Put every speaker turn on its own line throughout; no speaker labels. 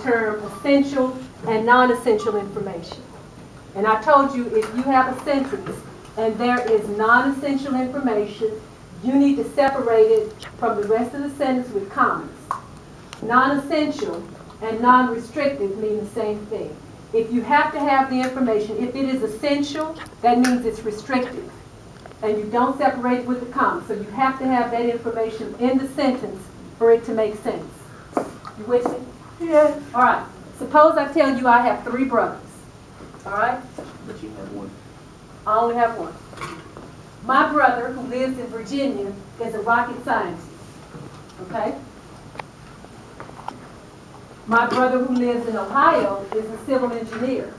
term essential and non-essential information. And I told you if you have a sentence and there is non-essential information, you need to separate it from the rest of the sentence with commas. Non-essential and non-restrictive mean the same thing. If you have to have the information, if it is essential, that means it's restrictive. And you don't separate it with the comma. So you have to have that information in the sentence for it to make sense. You with me?
Yeah.
All right. Suppose I tell you I have 3 brothers. All right?
But you have one.
I only have one. My brother, who lives in Virginia, is a rocket scientist. Okay? My brother, who lives in Ohio, is a civil engineer.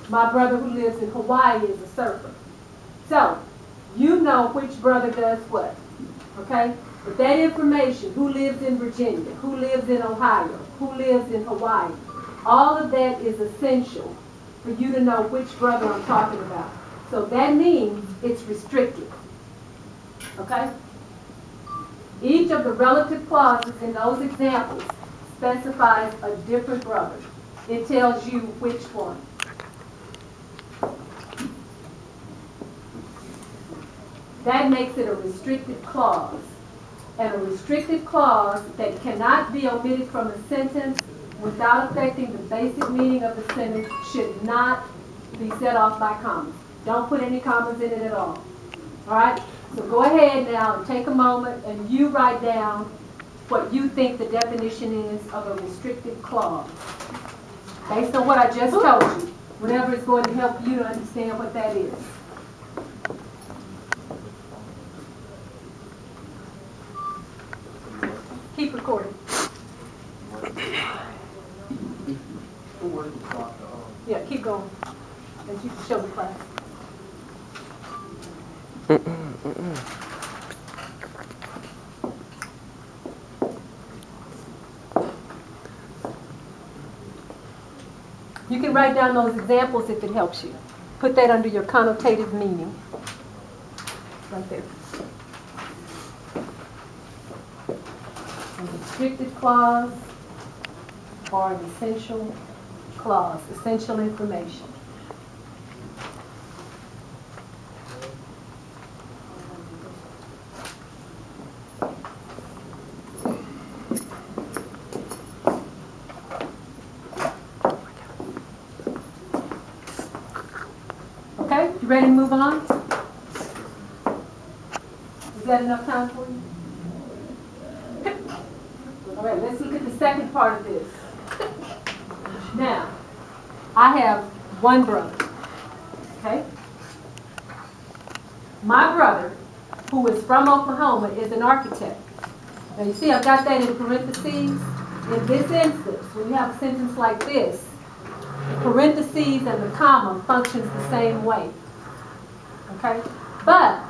My brother, who lives in Hawaii, is a surfer. So, you know which brother does what. Okay? But that information, who lives in Virginia, who lives in Ohio, who lives in Hawaii, all of that is essential for you to know which brother I'm talking about. So that means it's restricted. Okay? Each of the relative clauses in those examples specifies a different brother. It tells you which one. That makes it a restricted clause. And a restricted clause that cannot be omitted from a sentence without affecting the basic meaning of the sentence should not be set off by commas. Don't put any commas in it at all. All right? So go ahead now and take a moment and you write down what you think the definition is of a restricted clause. Based on what I just told you, whatever is going to help you to understand what that is. Keep recording. Yeah, keep going. And you can show the class. You can write down those examples if it helps you. Put that under your connotative meaning. Right there. An restricted clause or an essential clause, essential information. Okay, you ready to move on? Is that enough time for you? All right, let's look at the second part of this. Now, I have one brother, okay? My brother, who is from Oklahoma, is an architect. Now you see I've got that in parentheses. In this instance, when you have a sentence like this, the parentheses and the comma functions the same way, okay? But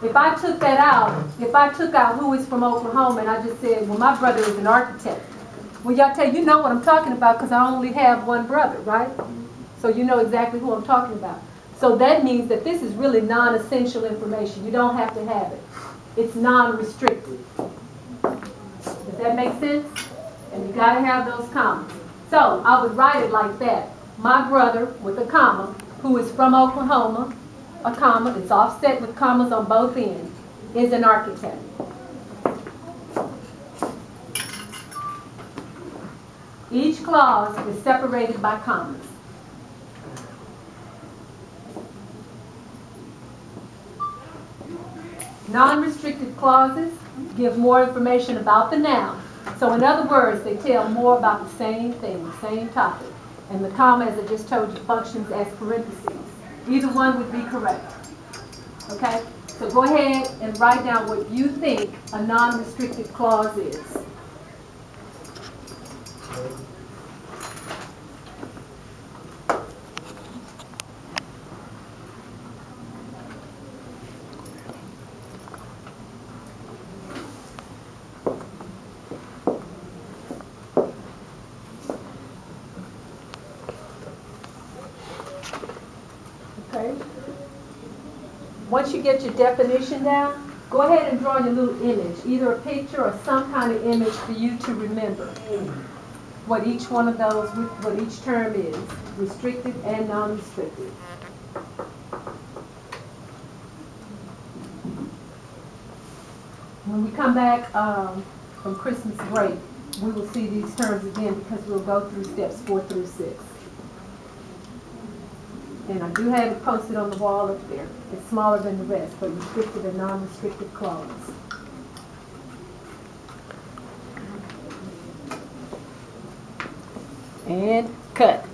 if I took that out, if I took out who is from Oklahoma and I just said, well, my brother is an architect. Well, y'all tell you know what I'm talking about because I only have one brother, right? So you know exactly who I'm talking about. So that means that this is really non-essential information. You don't have to have it. It's non-restricted. Does that make sense? And you got to have those commas. So I would write it like that. My brother, with a comma, who is from Oklahoma, a comma, it's offset with commas on both ends, is an architect. Each clause is separated by commas. Non-restricted clauses give more information about the noun. So in other words, they tell more about the same thing, the same topic. And the comma, as I just told you, functions as parentheses. Either one would be correct. Okay? So go ahead and write down what you think a non-restricted clause is. Okay? Once you get your definition down, Go ahead and draw your little image, either a picture or some kind of image for you to remember what each one of those, what each term is, restricted and non-restricted. When we come back from Christmas break, we will see these terms again because we'll go through steps 4 through 6. And I do have it posted on the wall up there. It's smaller than the rest, but restricted and non-restricted clauses. And cut.